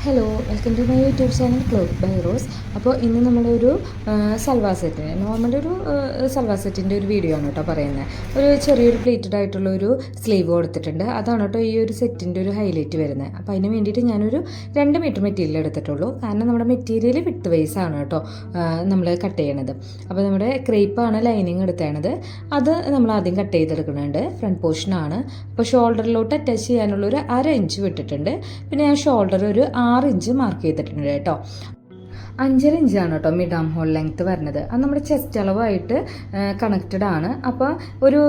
Hello, welcome to my YouTube channel cloth by Rose. അപ്പോൾ ഇന്ന് നമ്മളൊരു സൽവാർ സെറ്റിന് നോർമലി ഒരു സൽവാർ സെറ്റിൻ്റെ ഒരു വീഡിയോ ആണ് കേട്ടോ പറയുന്നത്. ഒരു ചെറിയൊരു പ്ലേറ്റഡ് ആയിട്ടുള്ള ഒരു സ്ലീവ് കൊടുത്തിട്ടുണ്ട്. അതാണ് കേട്ടോ ഈ ഒരു സെറ്റിൻ്റെ ഒരു ഹൈലൈറ്റ് വരുന്നത്. അപ്പോൾ അതിന് വേണ്ടിയിട്ട് ഞാനൊരു 2 മീറ്റർ മെറ്റീരിയൽ എടുത്തിട്ടുള്ളൂ. കാരണം നമ്മുടെ മെറ്റീരിയൽ വിത്ത് വൈസ് ആണ് കേട്ടോ നമ്മൾ കട്ട് ചെയ്യണത്. അപ്പോൾ നമ്മുടെ ക്രേപ്പാണ് ലൈനിങ് എടുത്തേണത്. അത് നമ്മൾ ആദ്യം കട്ട് ചെയ്തെടുക്കുന്നുണ്ട്. ഫ്രണ്ട് പോർഷനാണ്. അപ്പോൾ ഷോൾഡറിലോട്ട് അറ്റാച്ച് ചെയ്യാനുള്ള ഒരു 1/2 ഇഞ്ച് വിട്ടിട്ടുണ്ട്. പിന്നെ ഞാൻ ഷോൾഡർ ഒരു 6 ഇഞ്ച് മാർക്ക് ചെയ്തിട്ടുണ്ട് കേട്ടോ. 5.5 ഇഞ്ചാണ് കേട്ടോ മിഡ് ആം ഹോൾ ലെങ്ത്ത് വരുന്നത്. അത് നമ്മുടെ ചെസ്റ്റ് അളവായിട്ട് കണക്റ്റഡ് ആണ്. അപ്പോൾ ഒരു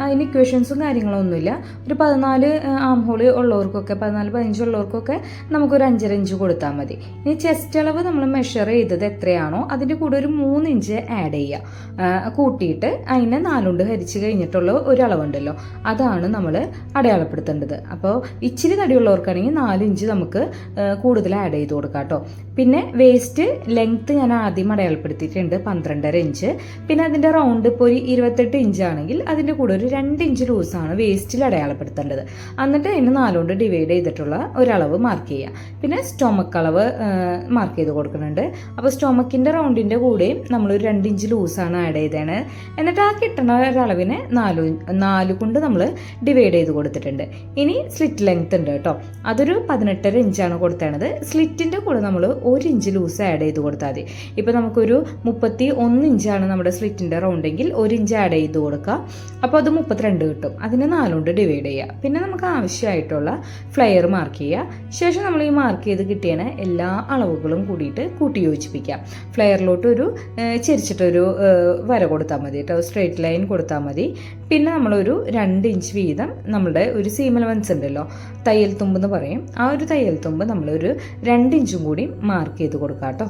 അതിന് ഇക്വേഷൻസും കാര്യങ്ങളൊന്നുമില്ല. ഒരു 14 ആം ഹോൾ ഉള്ളവർക്കൊക്കെ 14-15 ഉള്ളവർക്കൊക്കെ നമുക്കൊരു 5.5 ഇഞ്ച് കൊടുത്താൽ മതി. ഇനി ചെസ്റ്റ് അളവ് നമ്മൾ മെഷർ ചെയ്തത് എത്രയാണോ അതിൻ്റെ കൂടെ ഒരു 3 ഇഞ്ച് ആഡ് ചെയ്യുക. കൂട്ടിയിട്ട് അതിനെ 4 കൊണ്ട് ഹരിച്ച് കഴിഞ്ഞിട്ടുള്ള ഒരു അളവുണ്ടല്ലോ, അതാണ് നമ്മൾ അടയാളപ്പെടുത്തേണ്ടത്. അപ്പോൾ ഇച്ചിരി തടിയുള്ളവർക്കാണെങ്കിൽ 4 ഇഞ്ച് നമുക്ക് കൂടുതൽ ആഡ് ചെയ്ത് കൊടുക്കാം കേട്ടോ. പിന്നെ വേസ്റ്റ് ലെങ്ത്ത് ഞാൻ ആദ്യം അടയാളപ്പെടുത്തിയിട്ടുണ്ട് 12.5 ഇഞ്ച്. പിന്നെ അതിൻ്റെ റൗണ്ട് ഇപ്പോൾ ഒരു 28 ഇഞ്ചാണെങ്കിൽ അതിൻ്റെ കൂടെ ഒരു 2 ഇഞ്ച് ലൂസാണ് വേസ്റ്റിൽ അടയാളപ്പെടുത്തേണ്ടത്. എന്നിട്ട് അതിന് 4 കൊണ്ട് ഡിവൈഡ് ചെയ്തിട്ടുള്ള ഒരളവ് മാർക്ക് ചെയ്യുക. പിന്നെ സ്റ്റൊമക്ക് അളവ് മാർക്ക് ചെയ്ത് കൊടുക്കുന്നുണ്ട്. അപ്പോൾ സ്റ്റൊമക്കിൻ്റെ റൗണ്ടിൻ്റെ കൂടെയും നമ്മളൊരു 2 ഇഞ്ച് ലൂസാണ് ആഡ് ചെയ്തതാണ്. എന്നിട്ട് ആ കിട്ടുന്ന ഒരളവിനെ 4 കൊണ്ട് നമ്മൾ ഡിവൈഡ് ചെയ്ത് കൊടുത്തിട്ടുണ്ട്. ഇനി സ്ലിറ്റ് ലെങ്ത്ത് ഉണ്ട് കേട്ടോ. അതൊരു 18.5 ഇഞ്ചാണ് കൊടുത്തത്. സ്ലിറ്റിൻ്റെ കൂടെ നമ്മൾ 1 ഇഞ്ച് ലൂസ് ആഡ് ചെയ്ത് കൊടുത്താൽ മതി. ഇപ്പോൾ നമുക്കൊരു 31 ഇഞ്ചാണ് നമ്മുടെ സ്ലിറ്റിൻ്റെ റൗണ്ടെങ്കിൽ 1 ഇഞ്ച് ആഡ് ചെയ്ത് കൊടുക്കുക. അപ്പോൾ അത് 32 കിട്ടും. അതിനെ 4 കൊണ്ട് ഡിവൈഡ് ചെയ്യുക. പിന്നെ നമുക്ക് ആവശ്യമായിട്ടുള്ള ഫ്ലെയർ മാർക്ക് ചെയ്യുക. ശേഷം നമ്മൾ ഈ മാർക്ക് ചെയ്ത് കിട്ടിയ എല്ലാ അളവുകളും കൂടിയിട്ട് കൂട്ടി യോജിപ്പിക്കാം. ഫ്ലെയറിലോട്ട് ഒരു ചെരിച്ചിട്ടൊരു വര കൊടുത്താൽ മതി കേട്ടോ, സ്ട്രെയിറ്റ് ലൈൻ കൊടുത്താൽ മതി. പിന്നെ നമ്മളൊരു 2 ഇഞ്ച് വീതം നമ്മുടെ ഒരു സീം അലവൻസ് ഉണ്ടല്ലോ, തയ്യൽ തുമ്പ് എന്ന് പറയും. ആ ഒരു തയ്യൽ തുമ്പ് നമ്മളൊരു 2 ഇഞ്ചും കൂടി മാർക്ക് ചെയ്ത് കൊടുക്കാം കേട്ടോ.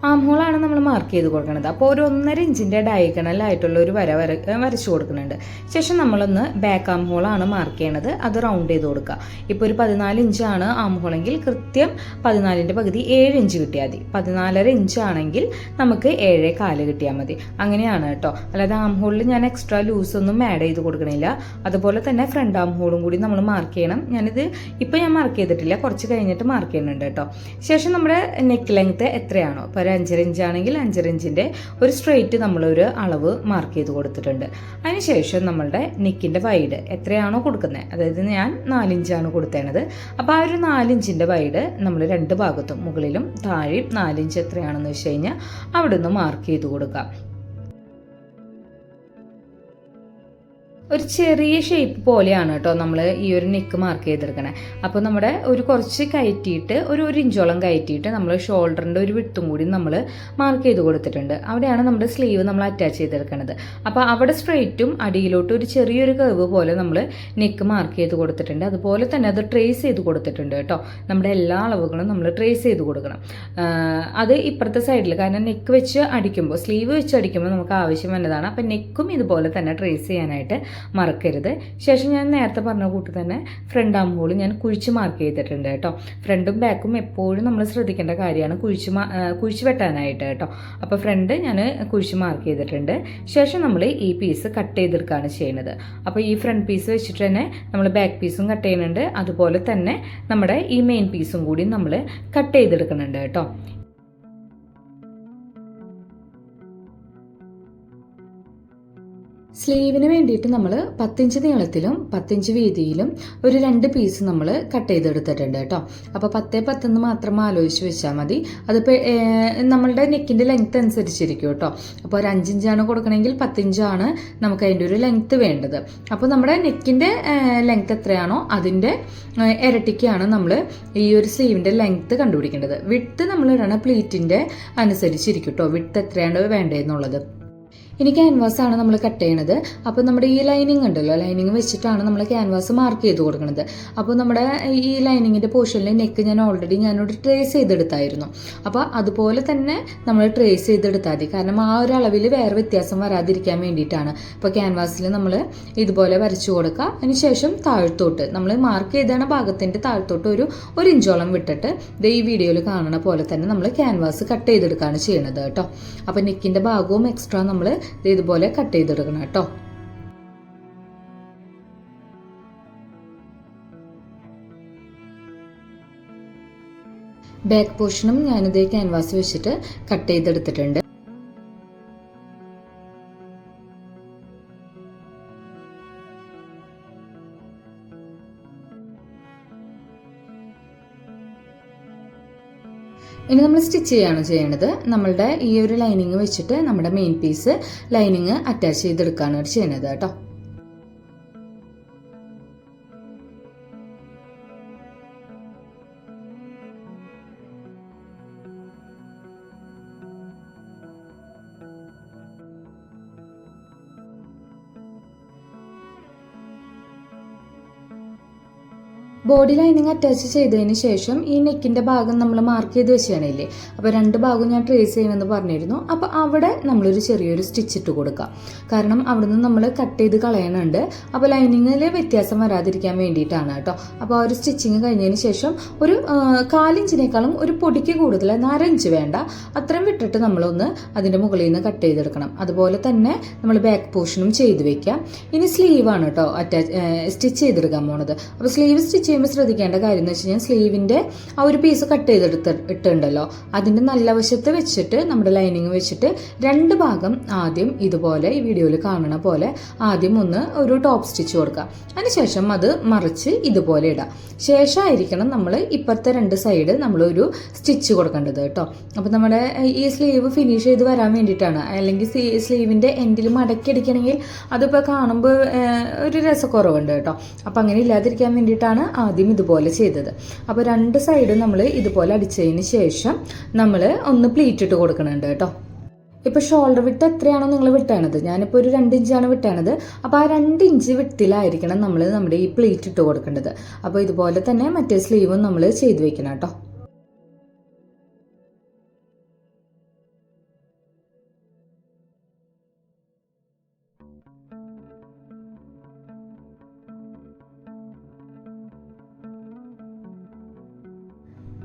ആം ഹോളാണ് നമ്മൾ മാർക്ക് ചെയ്ത് കൊടുക്കുന്നത്. അപ്പോൾ ഒരു 1.5 ഇഞ്ചിൻ്റെ ഡയഗണലായിട്ടുള്ള ഒരു വരച്ചു കൊടുക്കുന്നുണ്ട്. ശേഷം നമ്മളൊന്ന് ബാക്ക് ആം ഹോളാണ് മാർക്ക് ചെയ്യണത്. അത് റൗണ്ട് ചെയ്ത് കൊടുക്കുക. ഇപ്പോൾ ഒരു 14 ഇഞ്ചാണ് ആം ഹോളെങ്കിൽ കൃത്യം 14ൻ്റെ പകുതി 7 ഇഞ്ച് കിട്ടിയാൽ മതി. 14.5 ഇഞ്ചാണെങ്കിൽ നമുക്ക് 7.25 കിട്ടിയാൽ മതി. അങ്ങനെയാണ് കേട്ടോ. അല്ലാതെ ആം ഹോളിൽ ഞാൻ എക്സ്ട്രാ ലൂസൊന്നും ആഡ് ചെയ്ത് കൊടുക്കണില്ല. അതുപോലെ തന്നെ ഫ്രണ്ട് ആം ഹോളും കൂടി നമ്മൾ മാർക്ക് ചെയ്യണം. ഞാനിത് ഇപ്പോൾ ഞാൻ മാർക്ക് ചെയ്തിട്ടില്ല, കുറച്ച് കഴിഞ്ഞിട്ട് മാർക്ക് ചെയ്യുന്നുണ്ട് കേട്ടോ. ശേഷം നമ്മുടെ നെക്ക് ലെങ്ത്ത് എത്രയാണോ, ഇപ്പോൾ 5.5 ഇഞ്ചാണെങ്കിൽ 5.5 ഇഞ്ചിൻ്റെ ഒരു സ്ട്രെയിറ്റ് നമ്മളൊരു അളവ് മാർക്ക് ചെയ്ത് കൊടുത്തിട്ടുണ്ട്. അതിനുശേഷം നമ്മളുടെ നെക്കിൻ്റെ വൈഡ് എത്രയാണോ കൊടുക്കുന്നത്, അതായത് ഞാൻ 4 ഇഞ്ചാണ് കൊടുത്തേണത്. അപ്പോൾ ആ ഒരു 4 ഇഞ്ചിൻ്റെ വൈഡ് നമ്മൾ 2 ഭാഗത്തും മുകളിലും താഴെയും 4 ഇഞ്ച് എത്രയാണെന്ന് വെച്ച് കഴിഞ്ഞാൽ അവിടെ നിന്ന് മാർക്ക് ചെയ്ത് കൊടുക്കാം. ഒരു ചെറിയ ഷേപ്പ് പോലെയാണ് കേട്ടോ നമ്മൾ ഈ ഒരു നെക്ക് മാർക്ക് ചെയ്തെടുക്കണേ. അപ്പോൾ നമ്മുടെ ഒരു കുറച്ച് കയറ്റിയിട്ട് ഒരു ഇഞ്ചോളം കയറ്റിയിട്ട് നമ്മൾ ഷോൾഡറിൻ്റെ ഒരു വിട്ടും കൂടി നമ്മൾ മാർക്ക് ചെയ്ത് കൊടുത്തിട്ടുണ്ട്. അവിടെയാണ് നമ്മുടെ സ്ലീവ് നമ്മൾ അറ്റാച്ച് ചെയ്തെടുക്കുന്നത്. അപ്പോൾ അവിടെ സ്ട്രെയിറ്റും അടിയിലോട്ട് ഒരു ചെറിയൊരു കർവ് പോലെ നമ്മൾ നെക്ക് മാർക്ക് ചെയ്ത് കൊടുത്തിട്ടുണ്ട്. അതുപോലെ തന്നെ അത് ട്രേസ് ചെയ്ത് കൊടുത്തിട്ടുണ്ട് കേട്ടോ. നമ്മുടെ എല്ലാ അളവുകളും നമ്മൾ ട്രേസ് ചെയ്ത് കൊടുക്കണം. അത് ഇപ്പുറത്തെ സൈഡിൽ, കാരണം നെക്ക് വെച്ച് അടിക്കുമ്പോൾ, സ്ലീവ് വെച്ച് അടിക്കുമ്പോൾ നമുക്ക് ആവശ്യം വന്നതാണ്. അപ്പോൾ നെക്കും ഇതുപോലെ തന്നെ ട്രേസ് ചെയ്യാനായിട്ട് മറക്കരുത്. ശേഷം ഞാൻ നേരത്തെ പറഞ്ഞ കൂട്ട് തന്നെ ഫ്രണ്ട് ആം ഹോൾ ഞാൻ കുഴിച്ച് മാർക്ക് ചെയ്തിട്ടുണ്ട് കേട്ടോ. ഫ്രണ്ടും ബാക്കും എപ്പോഴും നമ്മൾ ശ്രദ്ധിക്കേണ്ട കാര്യമാണ് കുഴിച്ച് വെട്ടാനായിട്ട് കേട്ടോ. അപ്പോൾ ഫ്രണ്ട് ഞാൻ കുഴിച്ച് മാർക്ക് ചെയ്തിട്ടുണ്ട്. ശേഷം നമ്മൾ ഈ പീസ് കട്ട് ചെയ്തെടുക്കുകയാണ് ചെയ്യുന്നത്. അപ്പോൾ ഈ ഫ്രണ്ട് പീസ് വെച്ചിട്ട് തന്നെ നമ്മൾ ബാക്ക് പീസും കട്ട് ചെയ്യുന്നുണ്ട്. അതുപോലെ തന്നെ നമ്മുടെ ഈ മെയിൻ പീസും കൂടി നമ്മൾ കട്ട് ചെയ്തെടുക്കുന്നുണ്ട് കേട്ടോ. സ്ലീവിന് വേണ്ടിയിട്ട് നമ്മൾ 10 ഇഞ്ച് നീളത്തിലും 10 ഇഞ്ച് വീതിയിലും ഒരു 2 പീസ് നമ്മൾ കട്ട് ചെയ്തെടുത്തിട്ടുണ്ട് കേട്ടോ. അപ്പോൾ 10-10 എന്ന് മാത്രം ആലോചിച്ച് വെച്ചാൽ മതി. അതിപ്പോൾ നമ്മളുടെ നെക്കിൻ്റെ ലെങ്ത്ത് അനുസരിച്ചിരിക്കും കേട്ടോ. അപ്പോൾ ഒരു 5 ഇഞ്ചാണ് കൊടുക്കണമെങ്കിൽ 10 ഇഞ്ചാണ് നമുക്ക് അതിൻ്റെ ഒരു ലെങ്ത്ത് വേണ്ടത്. അപ്പോൾ നമ്മുടെ നെക്കിൻ്റെ ലെങ്ത്ത് എത്രയാണോ അതിൻ്റെ ഇരട്ടിക്കാണ് നമ്മൾ ഈ ഒരു സ്ലീവിൻ്റെ ലെങ്ത്ത് കണ്ടുപിടിക്കേണ്ടത്. വിഡ്ത്ത് നമ്മൾ ഇടണ പ്ലീറ്റിൻ്റെ അനുസരിച്ചിരിക്കും കേട്ടോ, വിഡ്ത്ത് എത്രയാണ് വേണ്ടതെന്നുള്ളത്. ഇനി ക്യാൻവാസാണ് നമ്മൾ കട്ട് ചെയ്യണത്. അപ്പോൾ നമ്മുടെ ഈ ലൈനിങ് ഉണ്ടല്ലോ, ലൈനിങ് വെച്ചിട്ടാണ് നമ്മൾ ക്യാൻവാസ് മാർക്ക് ചെയ്ത് കൊടുക്കുന്നത്. അപ്പോൾ നമ്മുടെ ഈ ലൈനിങ്ങിൻ്റെ പോർഷനിൽ നെക്ക് ഞാനൊരു ട്രേസ് ചെയ്തെടുത്തായിരുന്നു. അപ്പോൾ അതുപോലെ തന്നെ നമ്മൾ ട്രേസ് ചെയ്തെടുത്താൽ മതി. കാരണം ആ ഒരു അളവിൽ വേറെ വ്യത്യാസം വരാതിരിക്കാൻ വേണ്ടിയിട്ടാണ്. ഇപ്പോൾ ക്യാൻവാസിൽ നമ്മൾ ഇതുപോലെ വരച്ചു കൊടുക്കുക. അതിനുശേഷം താഴ്ത്തോട്ട് നമ്മൾ മാർക്ക് ചെയ്ത ഭാഗത്തിൻ്റെ താഴ്ത്തോട്ട് ഒരു ഇഞ്ചോളം വിട്ടിട്ട് ഈ വീഡിയോയിൽ കാണുന്ന പോലെ തന്നെ നമ്മൾ ക്യാൻവാസ് കട്ട് ചെയ്തെടുക്കുകയാണ് ചെയ്യണത് കേട്ടോ. അപ്പോൾ നെക്കിൻ്റെ ഭാഗവും എക്സ്ട്രാ നമ്മൾ ഇതുപോലെ കട്ട് ചെയ്തെടുക്കണം കേട്ടോ. ബാക്ക് പോർഷനും ഞാനിതേ ക്യാൻവാസ് വെച്ചിട്ട് കട്ട് ചെയ്തെടുത്തിട്ടുണ്ട്. ഇനി നമ്മൾ സ്റ്റിച്ച് ചെയ്യാണ് ചെയ്യേണ്ടത്. നമ്മളുടെ ഈ ഒരു ലൈനിങ് വെച്ചിട്ട് നമ്മുടെ മെയിൻ പീസ് ലൈനിങ് അറ്റാച്ച് ചെയ്തെടുക്കുകയാണ് ചെയ്യുന്നത് കേട്ടോ. ബോഡി ലൈനിങ് അറ്റാച്ച് ചെയ്തതിന് ശേഷം ഈ നെക്കിന്റെ ഭാഗം നമ്മൾ മാർക്ക് ചെയ്ത് വെച്ചാണില്ലേ, അപ്പോൾ രണ്ട് ഭാഗവും ഞാൻ ട്രേസ് ചെയ്യുമെന്ന് പറഞ്ഞിരുന്നു. അപ്പോൾ അവിടെ നമ്മളൊരു ചെറിയൊരു സ്റ്റിച്ച് ഇട്ട് കൊടുക്കാം. കാരണം അവിടുന്ന് നമ്മൾ കട്ട് ചെയ്ത് കളയണുണ്ട്. അപ്പോൾ ലൈനിങ്ങിൽ വ്യത്യാസം വരാതിരിക്കാൻ വേണ്ടിയിട്ടാണ് കേട്ടോ. അപ്പോൾ ആ ഒരു സ്റ്റിച്ചിങ് കഴിഞ്ഞതിന് ശേഷം ഒരു 1/4 ഇഞ്ചിനേക്കാളും ഒരു പൊടിക്ക് കൂടുതൽ 1/2 ഇഞ്ച് വേണ്ട, അത്രയും വിട്ടിട്ട് നമ്മളൊന്ന് അതിൻ്റെ മുകളിൽ നിന്ന് കട്ട് ചെയ്തെടുക്കണം. അതുപോലെ തന്നെ നമ്മൾ ബാക്ക് പോർഷനും ചെയ്ത് വെക്കാം. ഇനി സ്ലീവാണ് കേട്ടോ സ്റ്റിച്ച് ചെയ്തെടുക്കാൻ പോണത്. അപ്പോൾ സ്ലീവ് സ്റ്റിച്ച് ചെയ്യുമ്പോൾ ശ്രദ്ധിക്കേണ്ട കാര്യം എന്ന് വെച്ച് കഴിഞ്ഞാൽ സ്ലീവിൻ്റെ ആ ഒരു പീസ് കട്ട് ചെയ്തെടുത്തിട്ടുണ്ടല്ലോ, അതിൻ്റെ നല്ല വശത്ത് വെച്ചിട്ട് നമ്മുടെ ലൈനിങ് വെച്ചിട്ട് രണ്ട് ഭാഗം ആദ്യം ഇതുപോലെ ഈ വീഡിയോയിൽ കാണുന്ന പോലെ ആദ്യം ഒരു ടോപ്പ് സ്റ്റിച്ച് കൊടുക്കാം. അതിനുശേഷം അത് മറിച്ച് ഇതുപോലെ ഇടാം. ശേഷമായിരിക്കണം നമ്മൾ ഇപ്പുറത്തെ രണ്ട് സൈഡ് നമ്മളൊരു സ്റ്റിച്ച് കൊടുക്കേണ്ടത് കേട്ടോ. അപ്പോൾ നമ്മുടെ ഈ സ്ലീവ് ഫിനിഷ് ചെയ്ത് വരാൻ വേണ്ടിയിട്ടാണ്. അല്ലെങ്കിൽ സ്ലീവിൻ്റെ എൻഡിൽ മടക്കി അടിക്കണമെങ്കിൽ അതിപ്പോൾ കാണുമ്പോൾ ഒരു രസക്കുറവുണ്ട് കേട്ടോ. അപ്പോൾ അങ്ങനെ ഇല്ലാതിരിക്കാൻ വേണ്ടിയിട്ടാണ് ആദ്യം ഇതുപോലെ ചെയ്തത്. അപ്പോൾ രണ്ട് സൈഡ് നമ്മൾ ഇതുപോലെ അടിച്ചതിന് ശേഷം നമ്മൾ ഒന്ന് പ്ലീറ്റ് ഇട്ട് കൊടുക്കുന്നുണ്ട് കേട്ടോ. ഇപ്പോൾ ഷോൾഡർ വിട്ട് എത്രയാണോ നിങ്ങൾ വിട്ടണത്, ഞാനിപ്പോൾ ഒരു 2 ഇഞ്ചാണ് വിട്ടണത്. അപ്പോൾ ആ 2 ഇഞ്ച് വിട്ടിലായിരിക്കണം നമ്മൾ നമ്മുടെ ഈ പ്ലീറ്റ് ഇട്ട് കൊടുക്കേണ്ടത്. അപ്പോൾ ഇതുപോലെ തന്നെ മറ്റേ സ്ലീവും നമ്മൾ ചെയ്ത് വെക്കണം കേട്ടോ.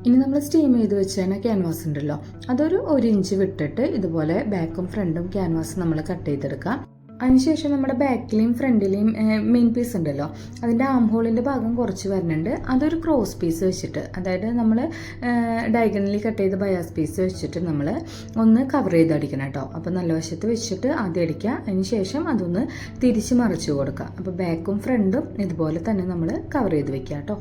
ഇനി നമ്മൾ സ്റ്റീം ചെയ്ത് വെച്ചതിന് ക്യാൻവാസ് ഉണ്ടല്ലോ, അതൊരു 1 ഇഞ്ച് വിട്ടിട്ട് ഇതുപോലെ ബാക്കും ഫ്രണ്ടും ക്യാൻവാസ് നമ്മൾ കട്ട് ചെയ്തെടുക്കാം. അതിനുശേഷം നമ്മുടെ ബാക്കിലെയും ഫ്രണ്ടിലെയും മെയിൻ പീസ് ഉണ്ടല്ലോ, അതിൻ്റെ ആം ഹോളിൻ്റെ ഭാഗം കുറച്ച് വരുന്നുണ്ട്. അതൊരു ക്രോസ് പീസ് വെച്ചിട്ട്, അതായത് നമ്മൾ ഡയഗണലി കട്ട് ചെയ്ത ബയാസ് പീസ് വെച്ചിട്ട് നമ്മൾ ഒന്ന് കവർ ചെയ്ത് അടിക്കണം കേട്ടോ. അപ്പോൾ നല്ല വശത്ത് വെച്ചിട്ട് ആദ്യം അടിക്കുക, അതിന് ശേഷം അതൊന്ന് തിരിച്ച് മറിച്ച് കൊടുക്കുക. അപ്പോൾ ബാക്കും ഫ്രണ്ടും ഇതുപോലെ തന്നെ നമ്മൾ കവർ ചെയ്ത് വെക്കുക കേട്ടോ.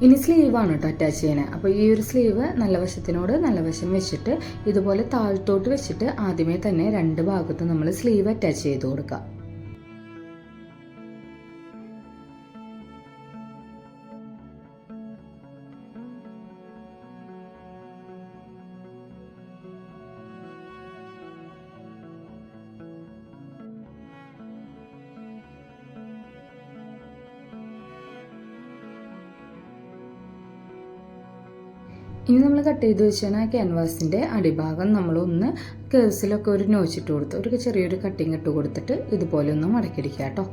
ഇനി സ്ലീവാണ് കേട്ടോ അറ്റാച്ച് ചെയ്യണേ. അപ്പോൾ ഈ ഒരു സ്ലീവ് നല്ല വശത്തിനോട് നല്ല വശം വെച്ചിട്ട് ഇതുപോലെ താഴത്തോട്ട് വെച്ചിട്ട് ആദ്യമേ തന്നെ രണ്ട് ഭാഗത്തും നമ്മൾ സ്ലീവ് അറ്റാച്ച് ചെയ്ത് കൊടുക്കുക. ഇനി നമ്മൾ കട്ട് ചെയ്ത് വെച്ചാൽ ആ ക്യാൻവാസിൻ്റെ അടിഭാഗം നമ്മളൊന്ന് കേഴ്സിലൊക്കെ ഒരു നോച്ചിട്ട് കൊടുത്ത് ഒരു ചെറിയൊരു കട്ടിങ് ഇട്ട് കൊടുത്തിട്ട് ഇതുപോലെ ഒന്ന് മടക്കിടിക്കുക കേട്ടോ.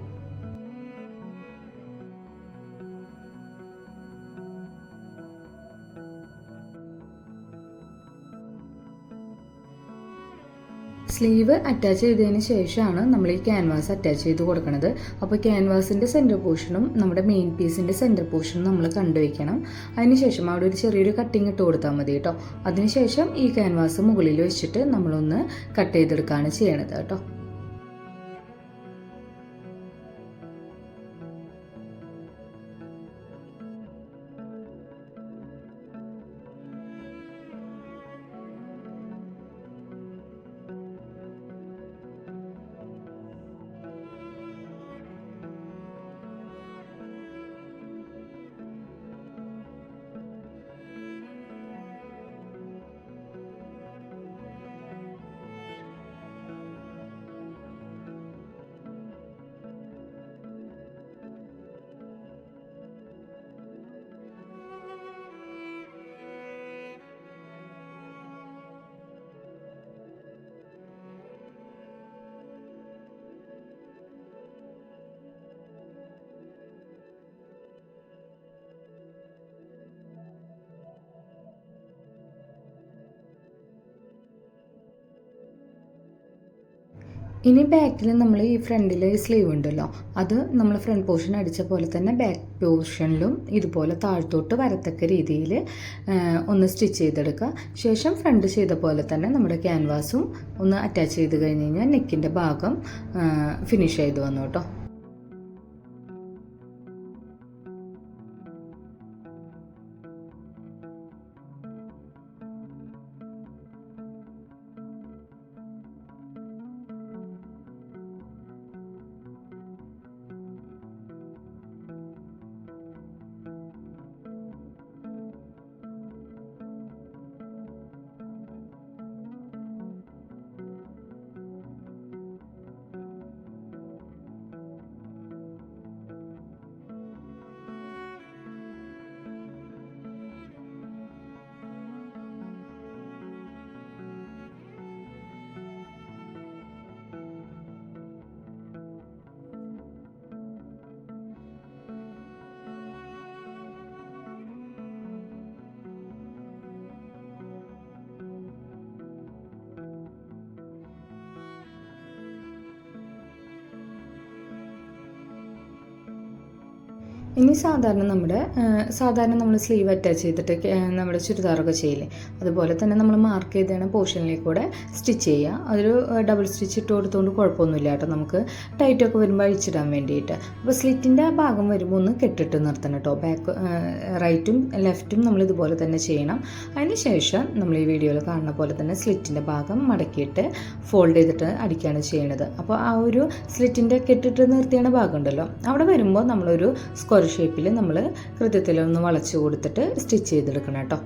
സ്ലീവ് അറ്റാച്ച് ചെയ്തതിന് ശേഷമാണ് നമ്മൾ ഈ ക്യാൻവാസ് അറ്റാച്ച് ചെയ്ത് കൊടുക്കുന്നത്. അപ്പോൾ ക്യാൻവാസിൻ്റെ സെൻറ്റർ പോർഷനും നമ്മുടെ മെയിൻ പീസിൻ്റെ സെൻറ്റർ പോർഷനും നമ്മൾ കണ്ടുവയ്ക്കണം. അതിനുശേഷം അവിടെ ഒരു ചെറിയൊരു കട്ടിങ് ഇട്ട് കൊടുത്താൽ മതി കേട്ടോ. അതിനുശേഷം ഈ ക്യാൻവാസ് മുകളിൽ വെച്ചിട്ട് നമ്മളൊന്ന് കട്ട് ചെയ്തെടുക്കുകയാണ് ചെയ്യണത് കേട്ടോ. ഇനി ബാക്കിൽ നമ്മൾ ഈ ഫ്രണ്ടിൽ സ്ലീവ് ഉണ്ടല്ലോ, അത് നമ്മൾ ഫ്രണ്ട് പോർഷൻ അടിച്ച പോലെ തന്നെ ബാക്ക് പോർഷനിലും ഇതുപോലെ താഴ്ത്തോട്ട് വരത്തക്ക രീതിയിൽ ഒന്ന് സ്റ്റിച്ച് ചെയ്തെടുക്കുക. ശേഷം ഫ്രണ്ട് ചെയ്ത പോലെ തന്നെ നമ്മുടെ ക്യാൻവാസും ഒന്ന് അറ്റാച്ച് ചെയ്ത് കഴിഞ്ഞ് കഴിഞ്ഞാൽ നെക്കിൻ്റെ ഭാഗം ഫിനിഷ് ചെയ്ത് വന്നു കേട്ടോ. ഇനി സാധാരണ നമ്മൾ സ്ലീവ് അറ്റാച്ച് ചെയ്തിട്ട് നമ്മുടെ ചുരിദാറൊക്കെ ചെയ്യില്ലേ, അതുപോലെ തന്നെ നമ്മൾ മാർക്ക് ചെയ്താണ് പോർഷനിലേക്ക് കൂടെ സ്റ്റിച്ച് ചെയ്യുക. അതൊരു ഡബിൾ സ്റ്റിച്ച് ഇട്ട് കൊടുത്തുകൊണ്ട് കുഴപ്പമൊന്നുമില്ല കേട്ടോ, നമുക്ക് ടൈറ്റൊക്കെ വരുമ്പോൾ അഴിച്ചിടാൻ വേണ്ടിയിട്ട്. അപ്പോൾ സ്ലിറ്റിൻ്റെ ആ ഭാഗം വരുമ്പോൾ ഒന്ന് കെട്ടിട്ട് നിർത്തണം കേട്ടോ. ബാക്ക് റൈറ്റും ലെഫ്റ്റും നമ്മൾ ഇതുപോലെ തന്നെ ചെയ്യണം. അതിന് ശേഷം നമ്മൾ ഈ വീഡിയോയിൽ കാണുന്ന പോലെ തന്നെ സ്ലിറ്റിൻ്റെ ഭാഗം മടക്കിയിട്ട് ഫോൾഡ് ചെയ്തിട്ട് അടിക്കുകയാണ് ചെയ്യണത്. അപ്പോൾ ആ ഒരു സ്ലിറ്റിൻ്റെ കെട്ടിട്ട് നിർത്തിയാണ് ഭാഗം ഉണ്ടല്ലോ, അവിടെ വരുമ്പോൾ നമ്മളൊരു സ്ക്വയർ ഷേപ്പിൽ നമ്മൾ കൃത്യത്തിലൊന്ന് വളച്ചു കൊടുത്തിട്ട് സ്റ്റിച്ച് ചെയ്തെടുക്കണം കേട്ടോ.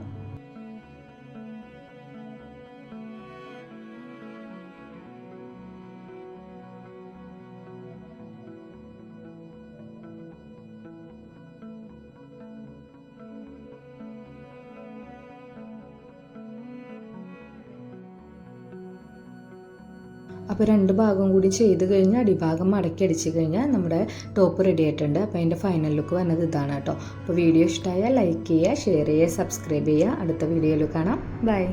അപ്പോൾ രണ്ട് ഭാഗം കൂടി ചെയ്ത് കഴിഞ്ഞാൽ അടിഭാഗം മടക്കി അടിച്ച് കഴിഞ്ഞാൽ നമ്മുടെ ടോപ്പ് റെഡി ആയിട്ടുണ്ട്. അപ്പോൾ അതിൻ്റെ ഫൈനൽ ലുക്ക് വന്നത് ഇതാണ് കേട്ടോ. അപ്പോൾ വീഡിയോ ഇഷ്ടമായാൽ ലൈക്ക് ചെയ്യുക, ഷെയർ ചെയ്യുക, സബ്സ്ക്രൈബ് ചെയ്യുക. അടുത്ത വീഡിയോയിൽ കാണാം. ബൈ.